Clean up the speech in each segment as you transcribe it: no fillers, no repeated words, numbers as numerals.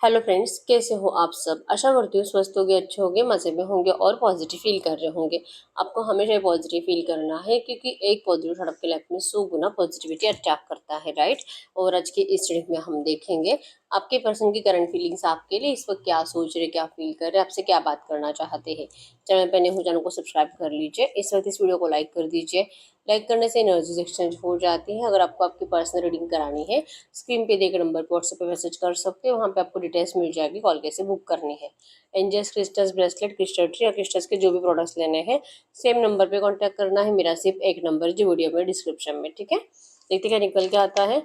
Hello friends, कैसे हो आप सब। आशा करती हूँ स्वस्थ होंगे, अच्छे होंगे, मज़े में होंगे और पॉजिटिव फील कर रहे होंगे। आपको हमेशा पॉजिटिव फील करना है क्योंकि एक पॉजिटिव थॉट आपके लाइफ में 100 गुना पॉजिटिविटी अट्रैक्ट करता है, राइट। और आज की इस रीडिंग में हम देखेंगे आपके पर्सन की करंट फीलिंग्स आपके लिए इस वक्त क्या सोच रहे, क्या फील कर रहे, आपसे क्या बात करना चाहते हैं। चैनल पर नए हो, चैनल को सब्सक्राइब कर लीजिए। इस वक्त इस वीडियो को लाइक कर दीजिए। लाइक करने से एनर्जीज एक्सचेंज हो जाती है। अगर आपको आपकी पर्सनल रीडिंग करानी है, स्क्रीन पे देकर नंबर पर व्हाट्सएप पे मैसेज कर सकते हो। वहाँ पे आपको डिटेल्स मिल जाएगी, कॉल कैसे बुक करनी है। Angels crystals bracelet, crystal tree या क्रिस्टल्स के जो भी प्रोडक्ट्स लेने हैं, सेम नंबर पे कांटेक्ट करना है। मेरा सिर्फ एक नंबर जो वीडियो में डिस्क्रिप्शन में, ठीक है। देखते क्या निकल के आता है।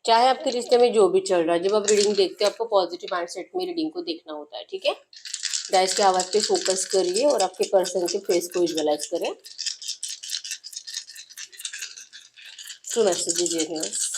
चाहे आपके रिश्ते में जो भी चल रहा है, जब आप रीडिंग देखते हो आपको पॉजिटिव माइंडसेट में रीडिंग को देखना होता है, ठीक है। गाइस की आवाज़ पे फोकस करिए और आपके पर्सन के फेस को विजुअलाइज करें। ट्रू मैसेजेस यूनिवर्स,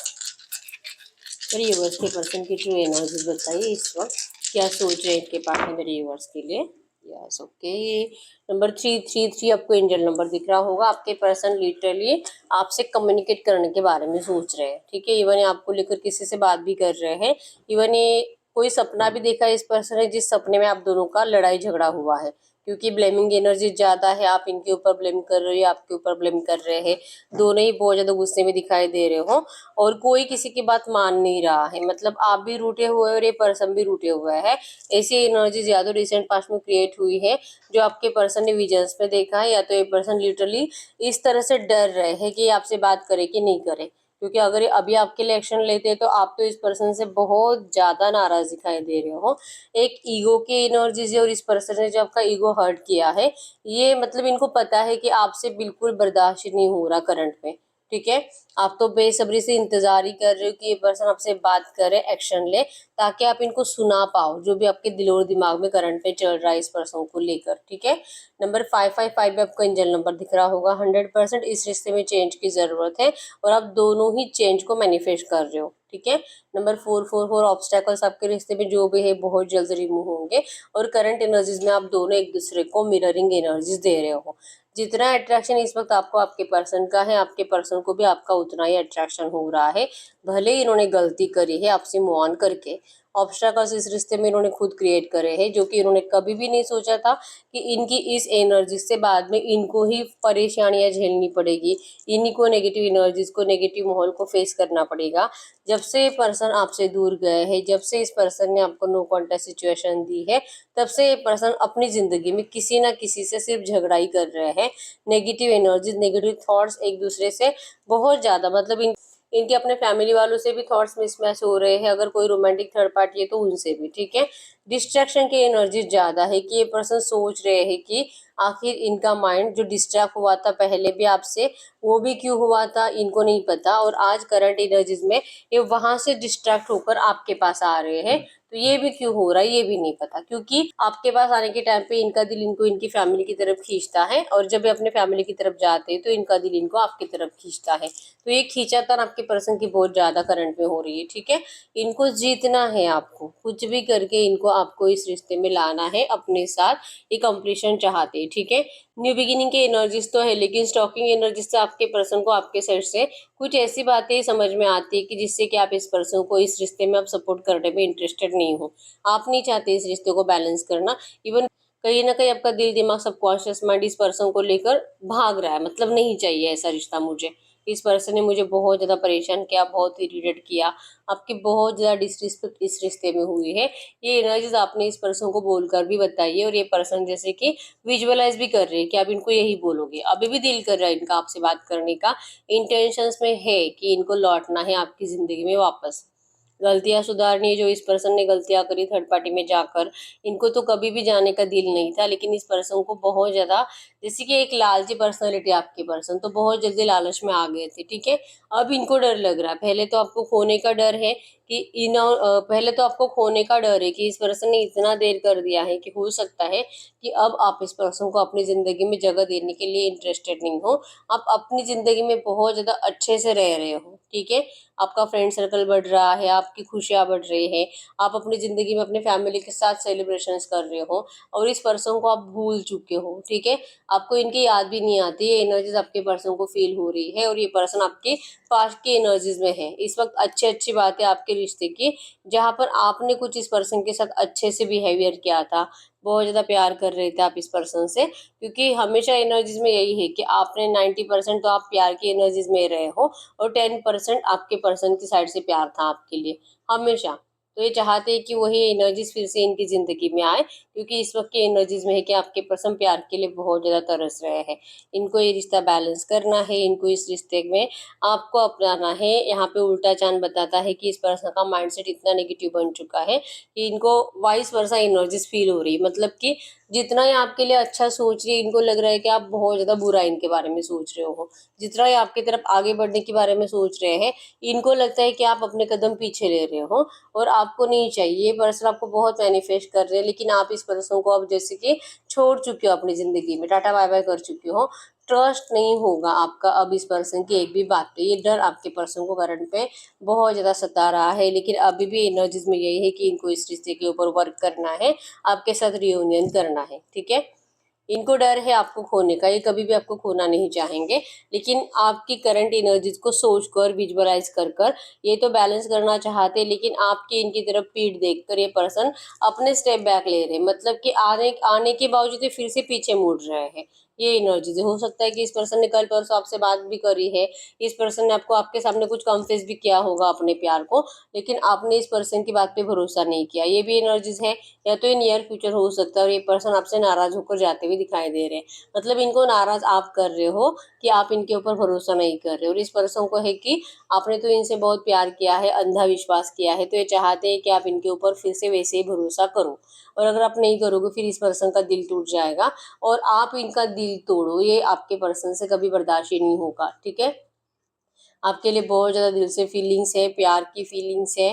मेरे यूनिवर्स के पर्सन की ट्रू एनर्जीज बताइए इस वक्त क्या सोच रहे हैं इनके पार्टनर मेरे यूनिवर्स के लिए। Yes, okay. नंबर 333 आपको एंजल नंबर दिख रहा होगा। आपके पर्सन लिटरली आपसे कम्युनिकेट करने के बारे में सोच रहे हैं, ठीक है। इवन ये आपको लेकर किसी से बात भी कर रहे हैं। इवन ये कोई सपना भी देखा है इस पर्सन ने, जिस सपने में आप दोनों का लड़ाई झगड़ा हुआ है, क्योंकि ब्लेमिंग एनर्जी ज्यादा है। आप इनके ऊपर ब्लेम कर रहे हो या आपके ऊपर ब्लेम कर रहे हैं। दोनों ही बहुत ज्यादा गुस्से में दिखाई दे रहे हो और कोई किसी की बात मान नहीं रहा है। मतलब आप भी रूठे हुए और ये पर्सन भी रूठे हुए है। ऐसी एनर्जी ज्यादा रिसेंट पास्ट में क्रिएट हुई है जो आपके पर्सन ने विजन्स में देखा है, या तो ये पर्सन लिटरली इस तरह से डर रहे हैं कि आपसे बात करे कि नहीं करे। क्योंकि अगर ये अभी आपके लिए एक्शन लेते हैं तो आप तो इस पर्सन से बहुत ज्यादा नाराज दिखाई दे रहे हो। एक ईगो की एनर्जीज है और इस पर्सन ने जो आपका ईगो हर्ट किया है, ये मतलब इनको पता है कि आपसे बिल्कुल बर्दाश्त नहीं हो रहा करंट में, ठीक है। आप तो बेसब्री से इंतजार ही कर रहे हो कि ये पर्सन आपसे बात करे, एक्शन ले, ताकि आप इनको सुना पाओ जो भी आपके दिल और दिमाग में करंट में चल रहा है इस पर्सन को लेकर, ठीक है। नंबर 555 में आपको एंजल नंबर दिख रहा होगा। 100% इस रिश्ते में चेंज की जरूरत है और आप दोनों ही चेंज को मैनिफेस्ट कर रहे हो, ठीक है। नंबर 444 ऑब्स्टेकल्स आपके रिश्ते में जो भी है बहुत जल्द रिमूव होंगे और करंट एनर्जीज में आप दोनों एक दूसरे को मिररिंग एनर्जीज दे रहे हो। जितना अट्रैक्शन इस वक्त आपको आपके पर्सन का है, आपके पर्सन को भी आपका उतना ही अट्रैक्शन हो रहा है। भले ही इन्होंने गलती करी है आपसे मूव ऑन करके। ऑब्स्टेकल्स इस रिश्ते में इन्होंने खुद क्रिएट करे हैं, जो कि इन्होंने कभी भी नहीं सोचा था कि इनकी इस एनर्जी से बाद में इनको ही परेशानियां झेलनी पड़ेगी। इन्हीं को नेगेटिव एनर्जीज को, नेगेटिव माहौल को फेस करना पड़ेगा। जब से ये पर्सन आपसे दूर गए हैं, जब से इस पर्सन ने आपको नो कॉन्टेक्ट सिचुएशन दी है, तब से ये पर्सन अपनी जिंदगी में किसी ना किसी से सिर्फ झगड़ा ही कर रहे हैं। नेगेटिव एनर्जीज, नेगेटिव थॉट्स एक दूसरे से बहुत ज्यादा, मतलब इनके अपने फैमिली वालों से भी थॉट्स मिसमैच हो रहे हैं। अगर कोई रोमांटिक थर्ड पार्टी है तो उनसे भी, ठीक है। डिस्ट्रैक्शन की एनर्जी ज्यादा है कि ये पर्सन सोच रहे हैं कि आखिर इनका माइंड जो डिस्ट्रैक्ट हुआ था पहले भी आपसे, वो भी क्यों हुआ था इनको नहीं पता। और आज करंट एनर्जीज में ये वहां से डिस्ट्रैक्ट होकर आपके पास आ रहे हैं, तो ये भी क्यों हो रहा है ये भी नहीं पता। क्योंकि आपके पास आने के टाइम पे इनका दिल इनको इनकी फैमिली की तरफ खींचता है, और जब ये अपने फैमिली की तरफ जाते हैं तो इनका दिल इनको आपकी तरफ खींचता है। तो ये खींचातान आपके पर्सन की बहुत ज्यादा करंट में हो रही है, ठीक है। इनको जीतना है, आपको कुछ भी करके इनको आपको इस रिश्ते में लाना है अपने साथ। ये कंप्लीशन चाहते हैं, ठीक है। न्यू बिगिनिंग के एनर्जीज तो है, लेकिन स्टॉकिंग एनर्जीज से आपके पर्सन को आपके साइड से कुछ ऐसी बातें समझ में आती है कि जिससे कि आप इस पर्सन को इस रिश्ते में आप सपोर्ट करने में इंटरेस्टेड नहीं हो। आप नहीं चाहते इस रिश्ते को बैलेंस करना। इवन कहीं ना कहीं आपका दिल दिमाग सबकॉन्शियस माइंड इस पर्सन को लेकर भाग रहा है, मतलब नहीं चाहिए ऐसा रिश्ता मुझे। इस पर्सन ने मुझे बहुत ज्यादा परेशान किया, बहुत इरिटेट किया। आपकी बहुत ज्यादा डिसरिस्पेक्ट इस रिश्ते में हुई है। ये एनर्जीज आपने इस पर्सन को बोलकर भी बताई है, और ये पर्सन जैसे कि विजुअलाइज भी कर रहे हैं कि आप इनको यही बोलोगे। अभी भी दिल कर रहा है इनका आपसे बात करने का, इंटेंशंस में है कि इनको लौटना है आपकी जिंदगी में वापस। गलतियां सुधारनी है जो इस पर्सन ने गलतियां करी थर्ड पार्टी में जाकर। इनको तो कभी भी जाने का दिल नहीं था, लेकिन इस पर्सन को बहुत ज्यादा, जैसे कि एक लालची पर्सनैलिटी आपके पर्सन तो बहुत जल्दी लालच में आ गए थे, ठीक है। अब इनको डर लग रहा है। पहले तो आपको खोने का डर है कि पहले तो आपको खोने का डर है कि इस पर्सन ने इतना देर कर दिया है कि हो सकता है कि अब आप इस पर्सन को अपनी जिंदगी में जगह देने के लिए इंटरेस्टेड नहीं हो। आप अपनी जिंदगी में बहुत ज्यादा अच्छे से रह रहे हो, ठीक है। आपका फ्रेंड सर्कल बढ़ रहा है, आपकी खुशियां बढ़ रही है, आप अपनी जिंदगी में अपने फैमिली के साथ सेलिब्रेशंस कर रहे हो, और इस पर्सन को आप भूल चुके हो, ठीक है। आपको इनकी याद भी नहीं आती, ये एनर्जीज आपके पर्सन को फील हो रही है और ये पर्सन आपके पास्ट की एनर्जीज में है इस वक्त। अच्छी अच्छी बातें आपके रिश्ते की, जहाँ पर आपने कुछ इस पर्सन के साथ अच्छे से बिहेवियर किया था, बहुत ज़्यादा प्यार कर रहे थे आप इस पर्सन से, क्योंकि हमेशा एनर्जीज में यही है कि आपने 90% तो आप प्यार की एनर्जीज में रहे हो और 10% आपके पर्सन की साइड से प्यार था आपके लिए हमेशा। तो ये चाहते हैं कि वही एनर्जीज फिर से इनकी जिंदगी में आए, क्योंकि इस वक्त की एनर्जीज में है कि आपके पर्सन प्यार के लिए बहुत ज़्यादा तरस रहे हैं। इनको ये रिश्ता बैलेंस करना है, इनको इस रिश्ते में आपको अपनाना है। यहाँ पे उल्टा चांद बताता है कि इस पर्सन का माइंडसेट इतना नेगेटिव बन चुका है कि इनको वाइस वर्सा एनर्जीज फील हो रही है, मतलब कि जितना ये आपके लिए अच्छा सोच रही है, इनको लग रहा है कि आप बहुत ज़्यादा बुरा इनके बारे में सोच रहे हो। जितना ये आपकी तरफ आगे बढ़ने के बारे में सोच रहे हैं, इनको लगता है कि आप अपने कदम पीछे ले रहे हो और आपको नहीं चाहिए। ये पर्सन आपको बहुत मैनिफेस्ट कर रहे हैं, लेकिन आप इस पर्सन को अब जैसे कि छोड़ चुके हो अपनी ज़िंदगी में, टाटा बाय बाय कर चुके हो। ट्रस्ट नहीं होगा आपका अब इस पर्सन की एक भी बात पे। ये डर आपके पर्सन को करंट पे बहुत ज़्यादा सता रहा है, लेकिन अभी भी एनर्जीज में यही है कि इनको इस रिश्ते के ऊपर वर्क करना है, आपके साथ रियूनियन करना है। ठीक है, इनको डर है आपको खोने का, ये कभी भी आपको खोना नहीं चाहेंगे, लेकिन आपकी करंट एनर्जीज को सोच कर विजुअलाइज कर कर ये तो बैलेंस करना चाहते हैं, लेकिन आपकी इनकी तरफ पीठ देखकर ये पर्सन अपने स्टेप बैक ले रहे हैं, मतलब कि आने आने के बावजूद ये फिर से पीछे मुड़ रहे हैं। ये एनर्जीज हो सकता है कि इस पर्सन ने कल परसों आपसे बात भी करी है, इस पर्सन ने आपको आपके सामने कुछ कन्फेस भी किया होगा अपने प्यार को, लेकिन आपने इस पर्सन की बात पे भरोसा नहीं किया। ये भी एनर्जीज है, या तो ये नियर फ्यूचर हो सकता है और ये पर्सन आपसे नाराज होकर जाते हुए दिखाई दे रहे हैं, मतलब इनको नाराज आप कर रहे हो कि आप इनके ऊपर भरोसा नहीं कर रहे हो। और इस पर्सन को है कि आपने तो इनसे बहुत प्यार किया है, अंधा विश्वास किया है, तो ये चाहते हैं कि आप इनके ऊपर फिर से वैसे ही भरोसा करो, और अगर आप नहीं करोगे फिर इस पर्सन का दिल टूट जाएगा और आप इनका दिल तोड़ो, ये आपके पर्सन से कभी बर्दाश्त ही नहीं होगा। ठीक है, आपके लिए बहुत ज़्यादा दिल से फीलिंग्स है, प्यार की फीलिंग्स है।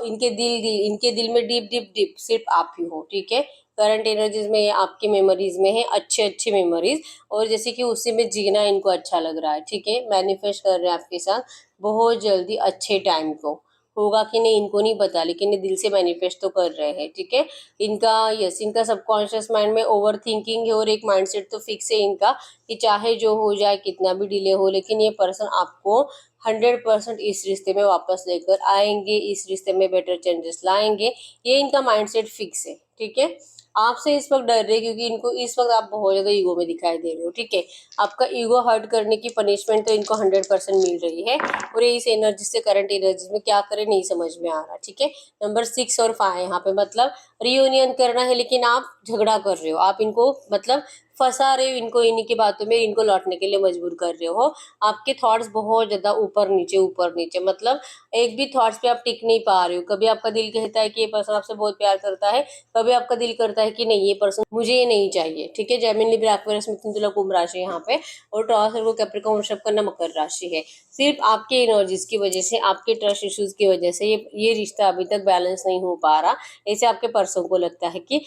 इनके दिल में डीप डीप डीप सिर्फ आप ही हो। ठीक है, करंट एनर्जीज में ये आपकी मेमोरीज में है, अच्छे अच्छे मेमोरीज, और जैसे कि उसी में जीना इनको अच्छा लग रहा है। ठीक है, मैनिफेस्ट कर रहे हैं आपके साथ बहुत जल्दी अच्छे टाइम को। होगा कि नहीं इनको नहीं पता, लेकिन ये दिल से मैनिफेस्ट तो कर रहे हैं। ठीक है, इनका सबकॉन्शियस माइंड में ओवर थिंकिंग है और एक माइंडसेट तो फिक्स है इनका कि चाहे जो हो जाए, कितना भी डिले हो, लेकिन ये पर्सन आपको 100% इस रिश्ते में वापस लेकर आएंगे, इस रिश्ते में बेटर चेंजेस लाएंगे। ये इनका माइंडसेट फिक्स है। ठीक है, आपसे इस वक्त डर रहे क्योंकि इनको इस वक्त आप बहुत ज्यादा ईगो में दिखाई दे रहे हो। ठीक है, आपका ईगो हर्ट करने की पनिशमेंट तो इनको 100% मिल रही है, और ये इस एनर्जी से करंट एनर्जी में क्या करे नहीं समझ में आ रहा। ठीक है, नंबर 6 और 5 यहाँ पे मतलब रियूनियन करना है, लेकिन आप झगड़ा कर रहे हो, आप इनको मतलब फंसा रहे हो, इनको इन्हीं की बातों में इनको लौटने के लिए मजबूर कर रहे हो। आपके थॉट्स बहुत ज्यादा ऊपर नीचे, मतलब एक भी थॉट्स पे आप टिक नहीं पा रहे हो। कभी आपका दिल कहता है कि ये पर्सन आपसे बहुत प्यार करता है, कभी आपका दिल करता है कि नहीं ये पर्सन मुझे ये नहीं चाहिए। ठीक है, जेमिनी लिब्रा एक्वेरियस मिथुन तुला कुंभ राशि यहाँ पे, और टॉरस और कैप्रिकॉर्न वृषभ कन्या मकर राशि है। सिर्फ आपके एनर्जीज की वजह से, आपके ट्रस्ट इश्यूज की वजह से ये रिश्ता अभी तक बैलेंस नहीं हो पा रहा। ऐसे आपके पर्सन को लगता है कि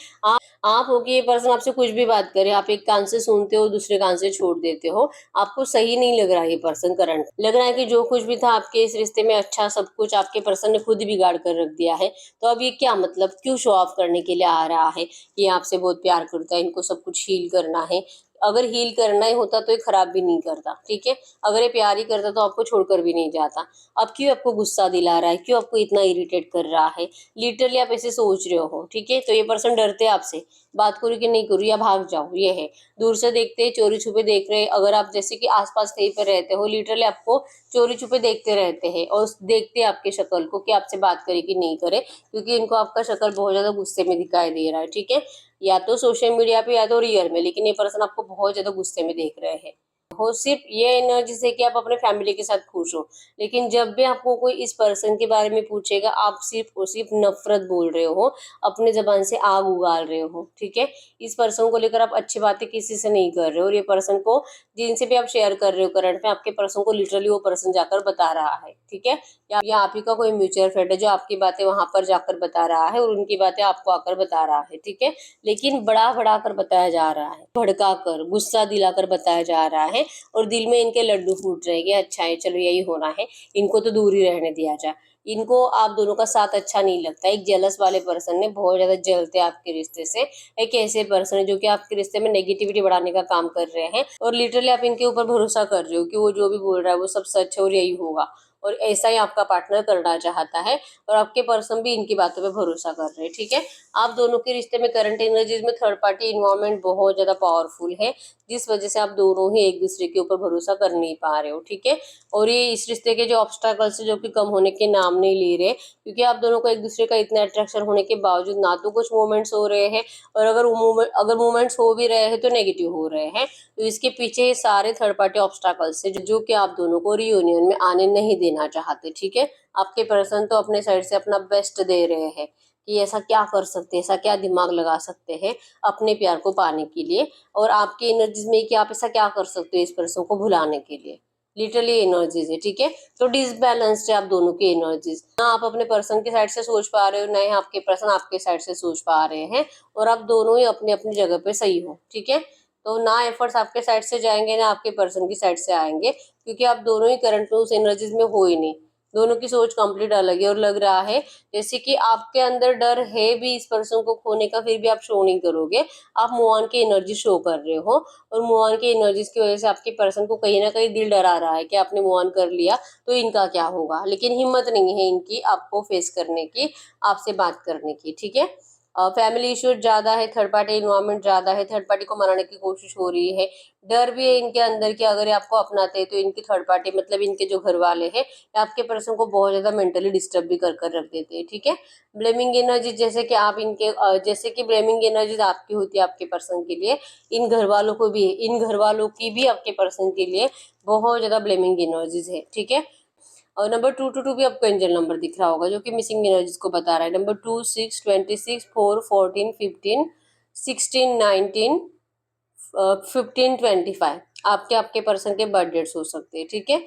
आप हो कि ये पर्सन आपसे कुछ भी बात करे, आप एक कान से सुनते हो दूसरे कान से छोड़ देते हो, आपको सही नहीं लग रहा है। ये पर्सन करंट लग रहा है कि जो कुछ भी था आपके इस रिश्ते में अच्छा, सब कुछ आपके पर्सन ने खुद बिगाड़ कर रख दिया है। तो अब ये क्या मतलब क्यों शो ऑफ करने के लिए आ रहा है कि ये आपसे बहुत प्यार करता है, इनको सब कुछ हील करना है। अगर हील करना ही होता तो ये खराब भी नहीं करता। ठीक है, अगर ये प्यार ही करता तो आपको छोड़कर भी नहीं जाता। अब क्यों आपको गुस्सा दिला रहा है, क्यों आपको इतना इरिटेट कर रहा है, लिटरली आप ऐसे सोच रहे हो। ठीक है, तो ये पर्सन डरते हैं आपसे, बात करूँ कि नहीं करूँ या भाग जाओ, ये है। दूर से देखते हैं, चोरी छुपे देख रहे हैं। अगर आप जैसे कि आसपास कहीं पर रहते हो, लिटरली आपको चोरी छुपे देखते रहते हैं और देखते हैं आपके शक्ल को कि आपसे बात करे कि नहीं करे, क्योंकि इनको आपका शक्ल बहुत ज्यादा गुस्से में दिखाई दे रहा है। ठीक है, या तो सोशल मीडिया पे या तो रियल में, लेकिन ये पर्सन आपको बहुत ज्यादा गुस्से में देख रहे हैं। हो सिर्फ ये एनर्जी से कि आप अपने फैमिली के साथ खुश हो, लेकिन जब भी आपको कोई इस पर्सन के बारे में पूछेगा, आप सिर्फ और सिर्फ नफरत बोल रहे हो, अपने जबान से आग उगाल रहे हो। ठीक है, इस पर्सन को लेकर आप अच्छी बातें किसी से नहीं कर रहे हो, और ये पर्सन को जिनसे भी आप शेयर कर रहे हो करंट में, आपके पर्सन को लिटरली वो पर्सन जाकर बता रहा है। ठीक है, या आप ही का कोई म्यूचुअल फ्रेंड है जो आपकी बातें वहां पर जाकर बता रहा है और उनकी बातें आपको आकर बता रहा है। ठीक है, लेकिन बड़ा बड़ा कर बताया जा रहा है, भड़का कर गुस्सा दिलाकर बताया जा रहा है और दिल में इनके लड्डू फूट जाएंगे। अच्छा है, चलो यही होना है, इनको तो दूर ही रहने दिया जाए। इनको आप दोनों का साथ अच्छा नहीं लगता। एक जेलस वाले पर्सन ने बहुत ज्यादा जलते हैं आपके रिश्ते से। एक ऐसे पर्सन है जो कि आपके रिश्ते में नेगेटिविटी बढ़ाने का काम कर रहे हैं और लिटरली आप इनके ऊपर भरोसा कर रहे हो कि वो जो भी बोल रहा है वो सब सच है और यही होगा, और ऐसा ही आपका पार्टनर करना चाहता है और आपके पर्सन भी इनकी बातों पे भरोसा कर रहे हैं। ठीक है, आप दोनों के रिश्ते में करंट एनर्जीज में थर्ड पार्टी इन्वॉल्वमेंट बहुत ज्यादा पावरफुल है, जिस वजह से आप दोनों ही एक दूसरे के ऊपर भरोसा कर नहीं पा रहे हो। ठीक है, और ये इस रिश्ते के जो ऑब्स्टैकल्स जो कि कम होने के नाम नहीं ले रहे, क्योंकि आप दोनों को एक दूसरे का इतना अट्रैक्शन होने के बावजूद ना तो कुछ मूवमेंट्स हो रहे हैं, और अगर मूवमेंट्स हो भी रहे हैं तो नेगेटिव हो रहे हैं। तो इसके पीछे सारे थर्ड पार्टी ऑब्स्टैकल्स है जो कि आप दोनों को रियूनियन में आने नहीं देना चाहते। ठीक है, आपके पर्सन तो अपने साइड से अपना बेस्ट दे रहे हैं कि ऐसा क्या कर सकते हैं, ऐसा क्या दिमाग लगा सकते हैं अपने प्यार को पाने के लिए, और आपकी एनर्जीज में कि आप ऐसा क्या कर सकते हो इस पर्सन को भुलाने के लिए। लिटरली एनर्जीज है। ठीक है, तो डिसबैलेंस्ड है आप दोनों की एनर्जीज, ना आप अपने पर्सन की साइड से सोच पा रहे हो, ना ही आपके पर्सन आपके साइड से सोच पा रहे हैं, और आप दोनों ही अपनी अपनी जगह पे सही हो। ठीक है, तो ना एफर्ट्स आपके साइड से जाएंगे ना आपके पर्सन की साइड से आएंगे, क्योंकि आप दोनों ही करंट में उस एनर्जीज में हो ही नहीं। दोनों की सोच कंप्लीट अलग है, और लग रहा है जैसे कि आपके अंदर डर है भी इस पर्सन को खोने का, फिर भी आप शो नहीं करोगे। आप मूव ऑन की एनर्जी शो कर रहे हो, और मूव ऑन की एनर्जीज की वजह से आपके पर्सन को कहीं ना कहीं दिल डरा रहा है कि आपने मूव ऑन कर लिया तो इनका क्या होगा, लेकिन हिम्मत नहीं है इनकी आपको फेस करने की, आपसे बात करने की। ठीक है, फैमिली इश्यूज ज्यादा है, थर्ड पार्टी इन्वॉल्वमेंट ज्यादा है, थर्ड पार्टी को मनाने की कोशिश हो रही है। डर भी है इनके अंदर कि अगर ये आपको अपनाते हैं तो इनकी थर्ड पार्टी मतलब इनके जो घर वाले हैं आपके पर्सन को बहुत ज्यादा मेंटली डिस्टर्ब भी कर कर रख देते हैं। ठीक है, ब्लेमिंग एनर्जी जैसे कि आप इनके जैसे कि ब्लेमिंग एनर्जी आपकी होती है आपके पर्सन के लिए, इन घर वालों को भी, इन घर वालों की भी आपके पर्सन के लिए बहुत ज्यादा ब्लेमिंग एनर्जीज है। ठीक है, और नंबर 222 भी आपको एंजल नंबर दिख रहा होगा जो कि मिसिंग एनर्जीज को बता रहा है। नंबर 2, 6, 26, 4, 14, 15, 16, 19, 15, 25 आपके आपके पर्सन के बर्थ डेट्स हो सकते हैं। ठीक है,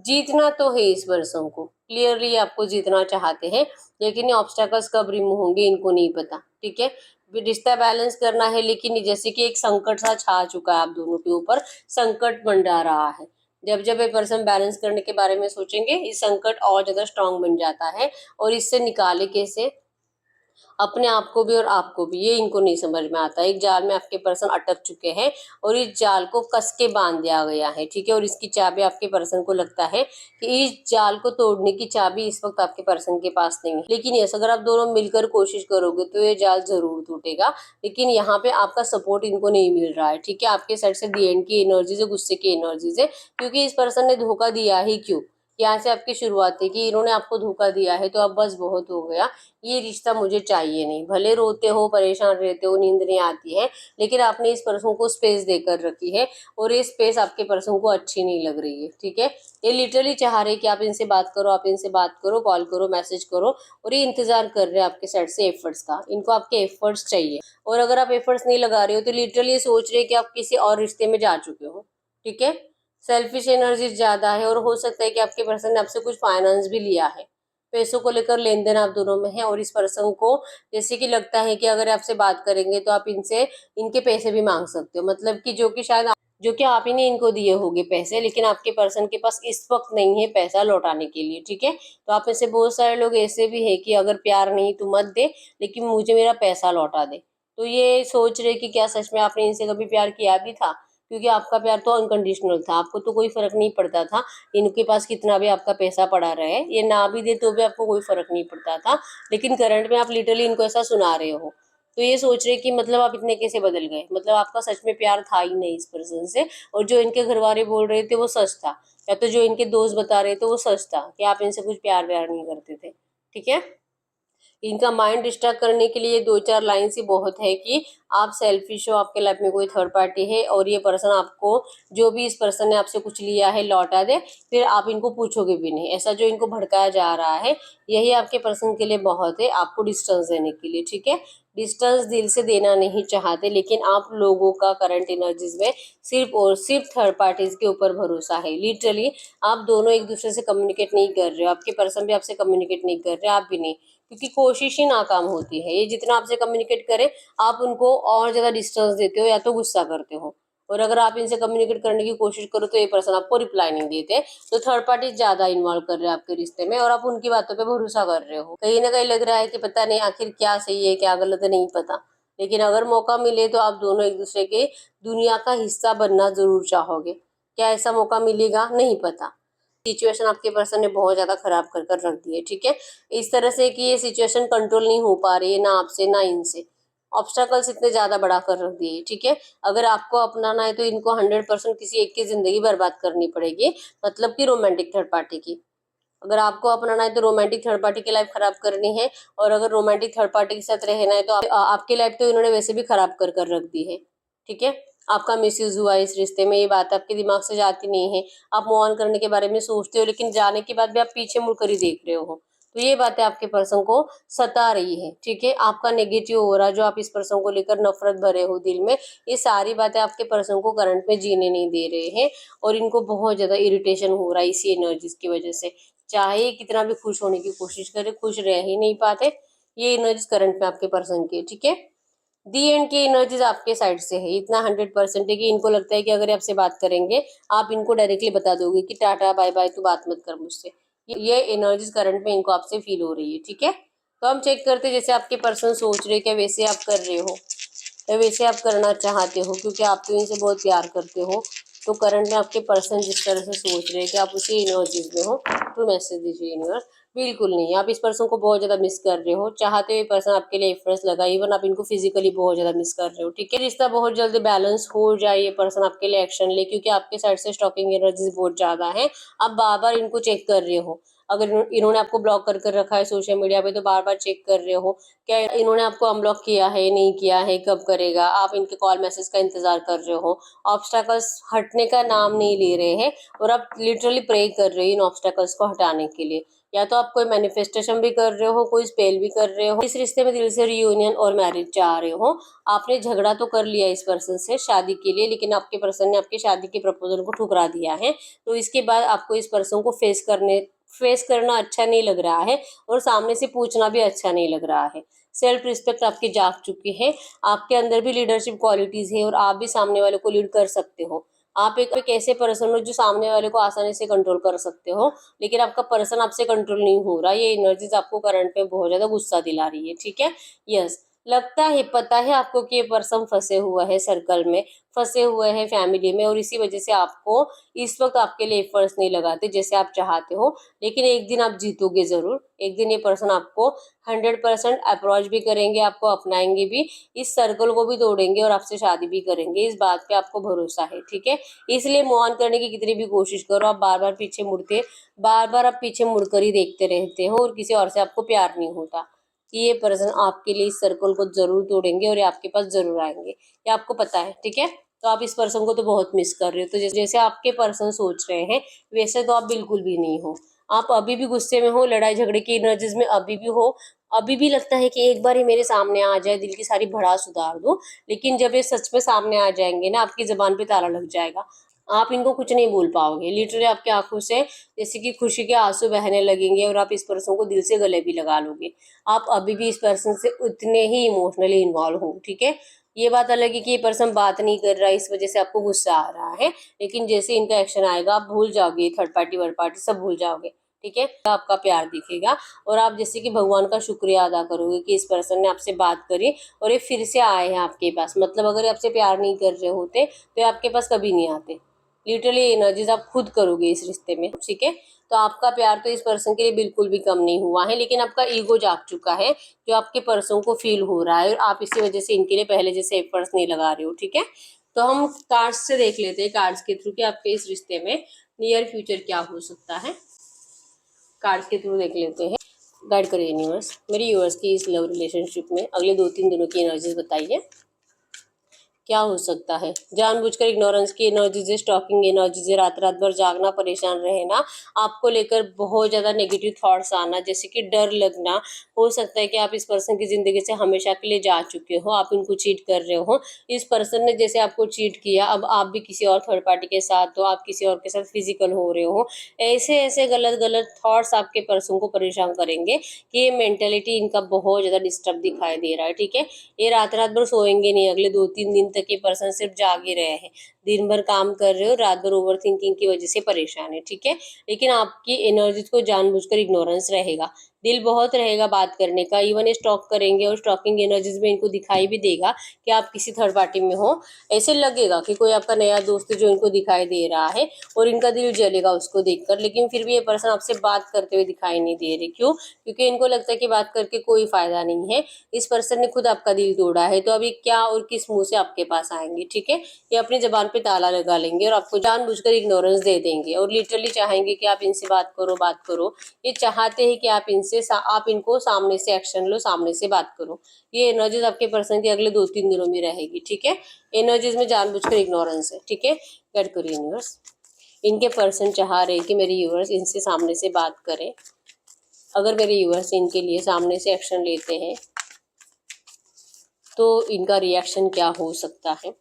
जीतना तो है इस पर्सन को, क्लियरली आपको जीतना चाहते हैं, लेकिन ये ऑब्स्टेकल्स कब रिमूव होंगे इनको नहीं पता। ठीक है, रिश्ता बैलेंस करना है, लेकिन जैसे कि एक संकट सा छा चुका है आप दोनों के ऊपर, संकट बन जा रहा है। जब जब ये पर्सन बैलेंस करने के बारे में सोचेंगे ये संकट और ज्यादा स्ट्रांग बन जाता है, और इससे निकाले कैसे अपने आप को भी और आपको भी, ये इनको नहीं समझ में आता। एक जाल में आपके पर्सन अटक चुके हैं और इस जाल को कस के बांध दिया गया है। ठीक है, और इसकी चाबी आपके पर्सन को लगता है कि इस जाल को तोड़ने की चाबी इस वक्त आपके पर्सन के पास नहीं है, लेकिन यस अगर आप दोनों मिलकर कोशिश करोगे तो ये जाल जरूर टूटेगा, लेकिन यहाँ पे आपका सपोर्ट इनको नहीं मिल रहा है। ठीक है, आपके साइड से दी एंड की एनर्जीज है, गुस्से की एनर्जीज है, क्योंकि इस पर्सन ने धोखा दिया ही क्यों, यहाँ से आपकी शुरुआत है कि इन्होंने आपको धोखा दिया है, तो अब बस बहुत हो गया, ये रिश्ता मुझे चाहिए नहीं। भले रोते हो, परेशान रहते हो, नींद नहीं आती है, लेकिन आपने इस पर्सन को स्पेस देकर रखी है, और ये स्पेस आपके पर्सन को अच्छी नहीं लग रही है। ठीक है, ये लिटरली चाह रहे कि आप इनसे बात करो, आप इनसे बात करो, कॉल करो, मैसेज करो, और ये इंतजार कर रहे हैं आपके साइड से एफर्ट्स का। इनको आपके एफर्ट्स चाहिए, और अगर आप एफर्ट्स नहीं लगा रहे हो तो लिटरली ये सोच रहे हैं कि आप किसी और रिश्ते में जा चुके हो। ठीक है, सेल्फिश एनर्जी ज्यादा है, और हो सकता है कि आपके पर्सन ने आपसे कुछ फाइनेंस भी लिया है, पैसों को लेकर लेन देन आप दोनों में है, और इस पर्सन को जैसे कि लगता है कि अगर आपसे बात करेंगे तो आप इनसे इनके पैसे भी मांग सकते हो, मतलब कि जो कि शायद जो कि आप ही ने इनको दिए होंगे पैसे, लेकिन आपके पर्सन के पास इस वक्त नहीं है पैसा लौटाने के लिए। ठीक है, तो आप में से बहुत सारे लोग ऐसे भी है कि अगर प्यार नहीं तो मत दे, लेकिन मुझे मेरा पैसा लौटा दे। तो ये सोच रहे कि क्या सच में आपने इनसे कभी प्यार किया भी था, क्योंकि आपका प्यार तो अनकंडीशनल था, आपको तो कोई फर्क नहीं पड़ता था इनके पास कितना भी आपका पैसा पड़ा रहे, ये ना भी दे तो भी आपको कोई फर्क नहीं पड़ता था, लेकिन करंट में आप लिटरली इनको ऐसा सुना रहे हो। तो ये सोच रहे कि मतलब आप इतने कैसे बदल गए, मतलब आपका सच में प्यार था ही नहीं इस पर्सन से, और जो इनके घर वाले बोल रहे थे वो सच था, या तो जो इनके दोस्त बता रहे थे वो सच था कि आप इनसे कुछ प्यार व्यार नहीं करते थे। ठीक है, इनका माइंड डिस्ट्रैक्ट करने के लिए दो चार लाइन ही बहुत है कि आप सेल्फिश हो, आपके लाइफ में कोई थर्ड पार्टी है, और ये पर्सन आपको जो भी इस पर्सन ने आपसे कुछ लिया है लौटा दे, फिर आप इनको पूछोगे भी नहीं, ऐसा जो इनको भड़काया जा रहा है यही आपके पर्सन के लिए बहुत है, आपको डिस्टेंस देने के लिए। ठीक है, डिस्टेंस दिल से देना नहीं चाहते, लेकिन आप लोगों का करंट एनर्जीज में सिर्फ और सिर्फ थर्ड पार्टीज के ऊपर भरोसा है। लिटरली आप दोनों एक दूसरे से कम्युनिकेट नहीं कर रहे हो, आपके पर्सन भी आपसे कम्युनिकेट नहीं कर रहे, आप भी नहीं, क्योंकि कोशिश ही नाकाम होती है। ये जितना आपसे कम्युनिकेट करें आप उनको और ज्यादा डिस्टेंस देते हो या तो गुस्सा करते हो, और अगर आप इनसे कम्युनिकेट करने की कोशिश करो तो ये पर्सन आपको रिप्लाई नहीं देते। तो थर्ड पार्टी ज्यादा इन्वॉल्व कर रहे हैं आपके रिश्ते में और आप उनकी बातों पे भरोसा कर रहे हो। कहीं ना कहीं लग रहा है कि पता नहीं आखिर क्या सही है क्या गलत है, नहीं पता। लेकिन अगर मौका मिले तो आप दोनों एक दूसरे के दुनिया का हिस्सा बनना जरूर चाहोगे। क्या ऐसा मौका मिलेगा, नहीं पता। सिचुएशन आपके पर्सन ने बहुत ज्यादा खराब कर कर रख दी है, ठीक है। इस तरह से कि ये सिचुएशन कंट्रोल नहीं हो पा रही है, ना आपसे ना इनसे। ऑब्स्टेकल्स इतने ज्यादा बढ़ा कर रख दिए, ठीक है। अगर आपको अपनाना है तो इनको 100% किसी एक की जिंदगी बर्बाद करनी पड़ेगी, मतलब कि रोमांटिक थर्ड पार्टी की। अगर आपको अपनाना है तो रोमांटिक थर्ड पार्टी की लाइफ खराब करनी है, और अगर रोमांटिक थर्ड पार्टी के साथ रहना है तो आपकी लाइफ तो इन्होंने वैसे भी खराब कर कर रख दी है, ठीक है। आपका मिसयूज हुआ इस रिश्ते में, ये बात आपके दिमाग से जाती नहीं है। आप मूव ऑन करने के बारे में सोचते हो, लेकिन जाने के बाद भी आप पीछे मुड़कर ही देख रहे हो। तो ये बातें आपके पर्सन को सता रही है, ठीक है। आपका नेगेटिव हो रहा, जो आप इस पर्सन को लेकर नफरत भरे हो दिल में, ये सारी बातें आपके पर्सन को करंट में जीने नहीं दे रहे हैं। और इनको बहुत ज्यादा इरिटेशन हो रहा है इसी एनर्जीज की वजह से। चाहे कितना भी खुश होने की कोशिश करे, खुश रह ही नहीं पाते। ये एनर्जीज करंट में आपके पर्सन की, ठीक है। दी एंड की एनर्जीज आपके साइड से है, इतना 100% है कि इनको लगता है कि अगर आपसे बात करेंगे, आप इनको डायरेक्टली बता दोगे कि टाटा बाय बाय, तू बात मत कर मुझसे। ये एनर्जीज करंट में इनको आपसे फील हो रही है, ठीक है। तो हम चेक करते हैं, जैसे आपके पर्सन सोच रहे क्या वैसे आप कर रहे हो, या वैसे आप करना चाहते हो, क्योंकि आप तो इनसे बहुत प्यार करते हो। तो करंट में आपके पर्सन जिस तरह से सोच रहे हैं कि आप उसी एनर्जीज में हो, तो मैसेज दीजिए यूनिवर्स। बिल्कुल नहीं, आप इस पर्सन को बहुत ज्यादा मिस कर रहे हो। चाहते हुए पर्सन आपके लिए एफर्ट्स लगा, इवन आप इनको फिजिकली बहुत ज्यादा मिस कर रहे हो, ठीक है। रिश्ता बहुत जल्दी बैलेंस हो जाए, ये पर्सन आपके लिए एक्शन ले, क्योंकि आपके साइड से स्टॉकिंग एनर्जीज बहुत ज्यादा है। आप बार बार इनको चेक कर रहे हो। अगर इन्होंने आपको ब्लॉक कर कर रखा है सोशल मीडिया पे, तो बार बार चेक कर रहे हो क्या इन्होंने आपको अनब्लॉक किया है, नहीं किया है, कब करेगा। आप इनके कॉल मैसेज का इंतजार कर रहे हो। ऑब्स्टैकल्स हटने का नाम नहीं ले रहे हैं, और आप लिटरली प्रे कर रहे हो इन ऑब्स्टैकल्स को हटाने के लिए। या तो आप कोई मैनिफेस्टेशन भी कर रहे हो, कोई स्पेल भी कर रहे हो, इस रिश्ते में दिल से रियूनियन और मैरिज चाह रहे हो। आपने झगड़ा तो कर लिया इस पर्सन से शादी के लिए, लेकिन आपके पर्सन ने आपकी शादी के प्रपोजल को ठुकरा दिया है। तो इसके बाद आपको इस पर्सन को फेस करना अच्छा नहीं लग रहा है, और सामने से पूछना भी अच्छा नहीं लग रहा है। सेल्फ रिस्पेक्ट आपकी जाग चुकी है। आपके अंदर भी लीडरशिप क्वालिटीज है, और आप भी सामने वाले को लीड कर सकते हो। आप एक ऐसे पर्सन हो जो सामने वाले को आसानी से कंट्रोल कर सकते हो, लेकिन आपका पर्सन आपसे कंट्रोल नहीं हो रहा। ये एनर्जीज आपको करंट में बहुत ज्यादा गुस्सा दिला रही है, ठीक है। यस, लगता है, पता है आपको कि ये पर्सन फंसे हुआ है सर्कल में, फंसे हुए हैं फैमिली में, और इसी वजह से आपको इस वक्त आपके लिए एफर्ट्स नहीं लगाते जैसे आप चाहते हो। लेकिन एक दिन आप जीतोगे जरूर। एक दिन ये पर्सन आपको 100% अप्रोच भी करेंगे, आपको अपनाएंगे भी, इस सर्कल को भी तोड़ेंगे, और आपसे शादी भी करेंगे। इस बात पे आपको भरोसा है, ठीक है। इसलिए मूव ऑन करने की कितनी भी कोशिश करो, आप बार बार आप पीछे मुड़कर ही देखते रहते हो, और किसी और से आपको प्यार नहीं होता। कि ये पर्सन आपके लिए इस सर्कल को जरूर तोड़ेंगे, और ये आपके पास जरूर आएंगे, ये आपको पता है, ठीक है। तो आप इस पर्सन को तो बहुत मिस कर रहे हो। तो जैसे आपके पर्सन सोच रहे हैं, वैसे तो आप बिल्कुल भी नहीं हो। आप अभी भी गुस्से में हो, लड़ाई झगड़े की एनर्जीज में अभी भी हो। अभी भी लगता है कि एक बार ही मेरे सामने आ जाए, दिल की सारी भड़ास उतार दूं। लेकिन जब ये सच में सामने आ जाएंगे ना, आपकी जबान पे ताला लग जाएगा। आप इनको कुछ नहीं बोल पाओगे। लिटरली आपकी आंखों से जैसे कि खुशी के आंसू बहने लगेंगे, और आप इस पर्सन को दिल से गले भी लगा लोगे। आप अभी भी इस पर्सन से उतने ही इमोशनली इन्वॉल्व हो, ठीक है। ये बात अलग है कि ये पर्सन बात नहीं कर रहा है, इस वजह से आपको गुस्सा आ रहा है। लेकिन जैसे इनका एक्शन आएगा, आप भूल जाओगे थर्ड पार्टी वर्ड पार्टी सब भूल जाओगे, ठीक है। आपका प्यार दिखेगा, और आप जैसे कि भगवान का शुक्रिया अदा करोगे कि इस पर्सन ने आपसे बात करी, और ये फिर से आए हैं आपके पास। मतलब अगर ये आपसे प्यार नहीं कर रहे होते तो ये आपके पास कभी नहीं आते। लिटरली एनर्जीज आप खुद करोगे इस रिश्ते में, ठीक है। तो आपका प्यार तो इस पर्सन के लिए बिल्कुल भी कम नहीं हुआ है, लेकिन आपका ईगो जाग चुका है, जो आपके पर्सन को फील हो रहा है, और आप इसी वजह से इनके लिए पहले जैसे एफर्ट्स नहीं लगा रहे हो, ठीक है। तो हम कार्ड्स से देख लेते हैं, कार्ड्स के थ्रू कि आपके इस रिश्ते में नियर फ्यूचर क्या हो सकता है। कार्ड्स के थ्रू देख लेते हैं। गाइड करिए यूनिवर्स, मेरी यूनिवर्स की इस लव रिलेशनशिप में अगले 2-3 दिनों की एनर्जीज बताइए क्या हो सकता है। जानबूझकर इग्नोरेंस की एनर्जीज, स्टॉकिंग एनर्जीज, रात रात भर जागना, परेशान रहना, आपको लेकर बहुत ज्यादा नेगेटिव थॉट्स आना, जैसे कि डर लगना। हो सकता है कि आप इस पर्सन की जिंदगी से हमेशा के लिए जा चुके हो, आप इनको चीट कर रहे हो। इस पर्सन ने जैसे आपको चीट किया, अब आप भी किसी और थर्ड पार्टी के साथ हो, आप किसी और के साथ फिजिकल हो रहे हो। ऐसे ऐसे गलत गलत थॉट्स आपके पर्सन को परेशान करेंगे कि ये मेंटेलिटी इनका बहुत ज्यादा डिस्टर्ब दिखाई दे रहा है, ठीक है। ये रात रात भर सोएंगे नहीं, अगले 2-3 दिन तक ये पर्सन सिर्फ जागे रहे हैं। दिन भर काम कर रहे हो, रात भर ओवर थिंकिंग की वजह से परेशान है, ठीक है। लेकिन आपकी एनर्जीज को जानबूझकर इग्नोरेंस रहेगा, दिल बहुत रहेगा बात करने का, इवन स्टॉक करेंगे और स्टॉकिंग एनर्जीज में इनको दिखाई भी देगा कि आप किसी थर्ड पार्टी में हो। ऐसे लगेगा कि कोई आपका नया दोस्त जो इनको दिखाई दे रहा है और इनका दिल जलेगा उसको देखकर, लेकिन फिर भी ये पर्सन आपसे बात करते हुए दिखाई नहीं दे रहे। क्यों? क्योंकि इनको लगता है कि बात करके कोई फायदा नहीं है, इस पर्सन ने खुद आपका दिल तोड़ा है, तो अभी क्या और किस मुंह से आपके पास आएंगे, ठीक है। ये अपनी जबान पे ताला लगा लेंगे और आपको जानबूझकर इग्नोरेंस दे देंगे और लिटरली चाहेंगे कि आप इनसे बात करो बात करो। ये चाहते हैं कि आप इनको सामने से एक्शन लो, सामने से बात करो। ये एनर्जीज आपके पर्सन की अगले 2-3 दिनों में रहेगी, ठीक है। एनर्जीज में जानबूझकर इग्नोरेंस है, ठीक है। गाइड करिए यूनिवर्स, इनके पर्सन चाह रहे हैं कि मेरे यूनिवर्स इनसे सामने से बात करें। अगर मेरे यूनिवर्स इनके लिए सामने से एक्शन लेते हैं तो इनका रिएक्शन क्या हो सकता है।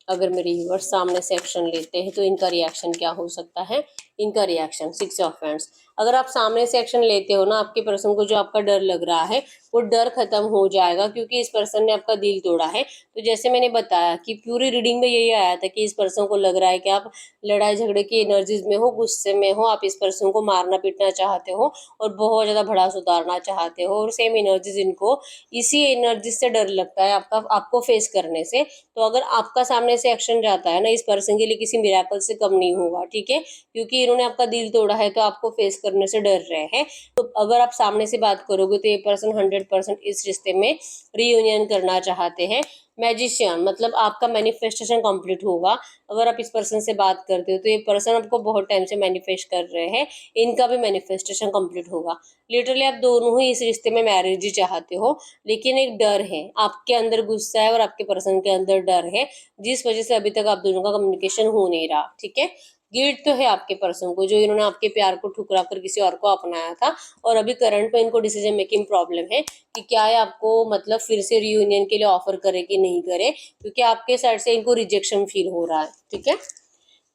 अगर मेरे व्यूअर्स सामने से एक्शन लेते हैं तो इनका रिएक्शन क्या हो सकता है। इनका रिएक्शन 6 ऑफ हैंड्स। अगर आप सामने से एक्शन लेते हो ना, आपके पर्सन को जो आपका डर लग रहा है वो डर खत्म हो जाएगा, क्योंकि इस पर्सन ने आपका दिल तोड़ा है। तो जैसे मैंने बताया कि पूरी रीडिंग में यही आया था कि इस पर्सन को लग रहा है कि आप लड़ाई झगड़े की एनर्जीज में हो, गुस्से में हो, आप इस पर्सन को मारना पीटना चाहते हो और बहुत ज्यादा भड़ास उतारना चाहते हो, और सेम एनर्जीज इनको इसी एनर्जी से डर लगता है आपको फेस करने से। तो अगर आपका सामने से एक्शन जाता है ना, इस पर्सन के लिए किसी मिराकल से कम नहीं होगा, ठीक है। क्योंकि इन्होंने आपका दिल तोड़ा है तो आपको फेस करने से डर रहे हैं। तो अगर आप सामने से बात करोगे तो ये पर्सन 100% इस रिश्ते में रीयूनियन करना चाहते हैं। मैजिशियन मतलब आपका मैनिफेस्टेशन कंप्लीट होगा। अगर आप इस पर्सन से बात करते हो तो ये पर्सन आपको बहुत टाइम से मैनिफेस्ट कर रहे हैं, इनका भी मैनिफेस्टेशन कंप्लीट होगा। लिटरली आप दोनों ही इस रिश्ते में मैरिज ही चाहते हो, लेकिन एक डर है, आपके अंदर गुस्सा है और आपके पर्सन के अंदर डर है, जिस वजह से अभी तक आप दोनों का कम्युनिकेशन हो नहीं रहा, ठीक है। गिल्ट तो है आपके पर्सन को, जो इन्होंने आपके प्यार को ठुकरा कर किसी और को अपनाया था, और अभी करंट में इनको डिसीजन मेकिंग प्रॉब्लम है कि क्या है आपको मतलब फिर से रियूनियन के लिए ऑफर करे कि नहीं करे, क्योंकि आपके साइड से इनको रिजेक्शन फील हो रहा है, ठीक है।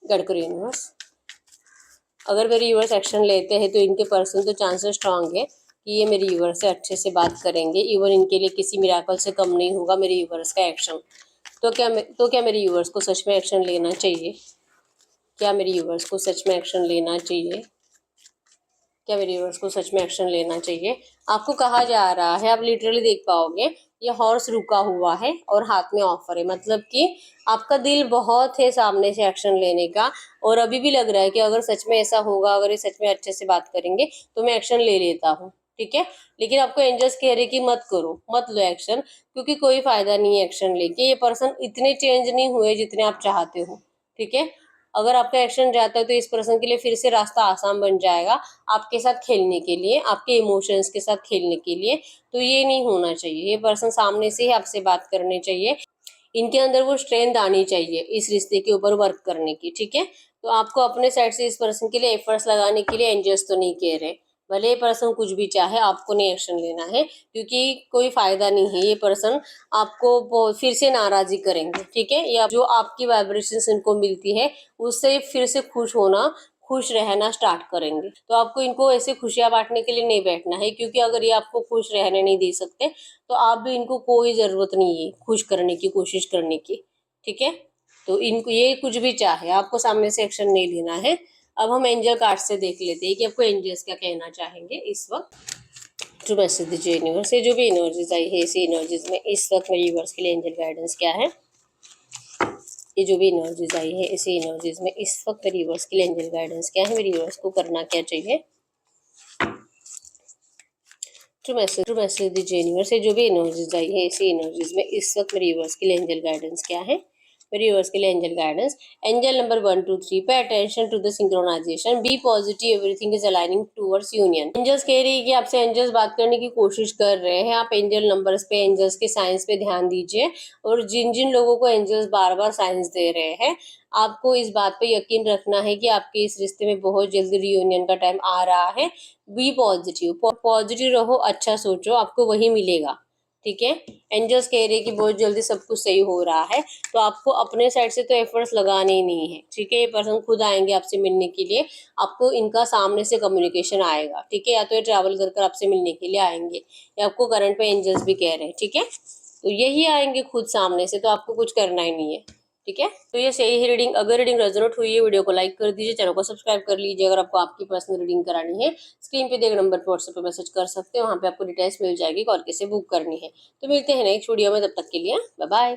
गडकरी यूनिवर्स, अगर मेरे यूवर्स एक्शन लेते हैं तो इनके पर्सन तो चांसेस स्ट्रांग है कि ये मेरे यूवर्स से अच्छे से बात करेंगे। इवन इनके लिए किसी मिराकल से कम नहीं होगा मेरे यूवर्स का एक्शन। तो क्या मेरे यूवर्स को सच में एक्शन लेना चाहिए? क्या मेरे यूवर्स को सच में एक्शन लेना चाहिए? क्या मेरे व्यूअर्स को सच में एक्शन लेना चाहिए? आपको कहा जा रहा है, आप लिटरली देख पाओगे, ये हॉर्स रुका हुआ है और हाथ में ऑफर है, मतलब कि आपका दिल बहुत है सामने से एक्शन लेने का, और अभी भी लग रहा है कि अगर सच में ऐसा होगा, अगर ये सच में अच्छे से बात करेंगे तो मैं एक्शन ले लेता हूँ, ठीक है। लेकिन आपको एंजल्स कह रहे कि मत करो, मत लो एक्शन, क्योंकि कोई फायदा नहीं है एक्शन लेके। ये पर्सन इतने चेंज नहीं हुए जितने आप चाहते हो, ठीक है। अगर आपका एक्शन जाता है तो इस पर्सन के लिए फिर से रास्ता आसान बन जाएगा आपके साथ खेलने के लिए, आपके इमोशंस के साथ खेलने के लिए। तो ये नहीं होना चाहिए, ये पर्सन सामने से ही आपसे बात करनी चाहिए, इनके अंदर वो स्ट्रेंथ आनी चाहिए इस रिश्ते के ऊपर वर्क करने की, ठीक है। तो आपको अपने साइड से इस पर्सन के लिए एफर्ट्स लगाने के लिए एंजल्स तो नहीं कह रहे, भले ये पर्सन कुछ भी चाहे आपको नहीं एक्शन लेना है, क्योंकि कोई फायदा नहीं है। ये पर्सन आपको फिर से नाराजी करेंगे, ठीक है, या जो आपकी वाइब्रेशंस इनको मिलती है उससे फिर से खुश रहना स्टार्ट करेंगे। तो आपको इनको ऐसे खुशियां बांटने के लिए नहीं बैठना है, क्योंकि अगर ये आपको खुश रहने नहीं दे सकते तो आप भी इनको कोई जरूरत नहीं है खुश करने की कोशिश करने की, ठीक है। तो इनको ये कुछ भी चाहे आपको सामने से एक्शन नहीं लेना है। अब हम एंजल कार्ड से देख लेते हैं कि आपको एंजल्स क्या कहना चाहेंगे इस वक्त। टू मैसेज दीजिए यूनिवर्स से, जो भी एनर्जीज आई है इसी एनर्जीज में इस वक्त मेरे यूनिवर्स के लिए एंजल गाइडेंस क्या है। ये जो भी एनर्जीज आई है इसी एनर्जीज में इस वक्त मेरे यूनिवर्स के लिए एंजल गाइडेंस क्या है, मेरे यूनिवर्स को करना क्या चाहिए। टू मैसेज दीजिए यूनिवर्स से, जो भी एनर्जीज आई है इसी एनर्जीज में इस वक्त मेरे यूनिवर्स के लिए एंजल गाइडेंस क्या है। मेरे व्यूअर्स के लिए angel guidance, angel number 1 2 3, pay attention to the synchronization, be positive, everything is aligning towards union. Angels कह रही है कि आपसे एंजल्स बात करने की कोशिश कर रहे हैं। आप एंजल नंबर्स पे, एंजल्स के साइंस पे ध्यान दीजिए, और जिन जिन लोगों को एंजल्स बार बार साइंस दे रहे हैं, आपको इस बात पे यकीन रखना है कि आपके इस रिश्ते में बहुत जल्दी रियूनियन का टाइम आ रहा है। बी पॉजिटिव, पॉजिटिव रहो, अच्छा सोचो, आपको वही मिलेगा, ठीक है। एंजल्स कह रहे हैं कि बहुत जल्दी सब कुछ सही हो रहा है, तो आपको अपने साइड से तो एफर्ट्स लगाने ही नहीं है, ठीक है। ये पर्सन खुद आएंगे आपसे मिलने के लिए, आपको इनका सामने से कम्युनिकेशन आएगा, ठीक है, या तो ये ट्रैवल कर कर आपसे मिलने के लिए आएंगे, या आपको करंट पे एंजल्स भी कह रहे हैं, ठीक है। तो यही आएंगे खुद सामने से, तो आपको कुछ करना ही नहीं है, ठीक है। तो ये सही है रीडिंग। अगर रीडिंग रेजोनेट हुई है, वीडियो को लाइक कर दीजिए, चैनल को सब्सक्राइब कर लीजिए। अगर आपको आपकी पर्सनल रीडिंग करानी है, स्क्रीन पे दिए गए नंबर पर व्हाट्सएप पे मैसेज कर सकते हो, वहाँ पे आपको डिटेल्स मिल जाएगी, कौन कैसे बुक करनी है। तो मिलते हैं नेक्स्ट वीडियो में, तब तक के लिए बाय बाय।